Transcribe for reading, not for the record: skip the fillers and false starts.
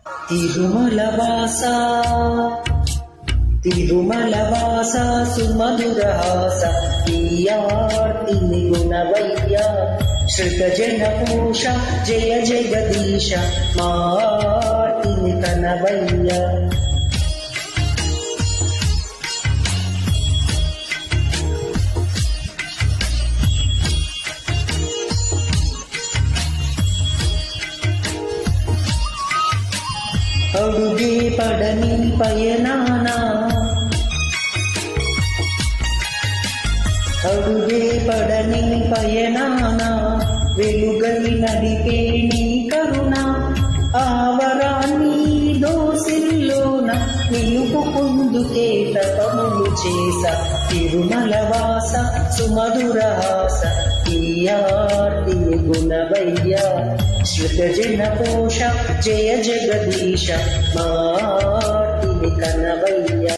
తిరుమలవాస తిరుమలవాస సుమధురహాస ఈయార్తిని గుణవయ్య శ్రుతజనపూష జయ జగదీశ మార్తిని కనవయ్య. అడుగే పడని పయనాన అడుగే పడని పయనాన వెలుగై నడిపే నీ కరుణ ఆవరాన్ని దోసిల్లోన నిలుపుకుందుకే తపములు చేస తిరుమలవాస సుమధురహాస ఈయార్తి గుణవయ్య శ్రుతజనపోష జయ జగదీశ మార్తిని కనవయ్య.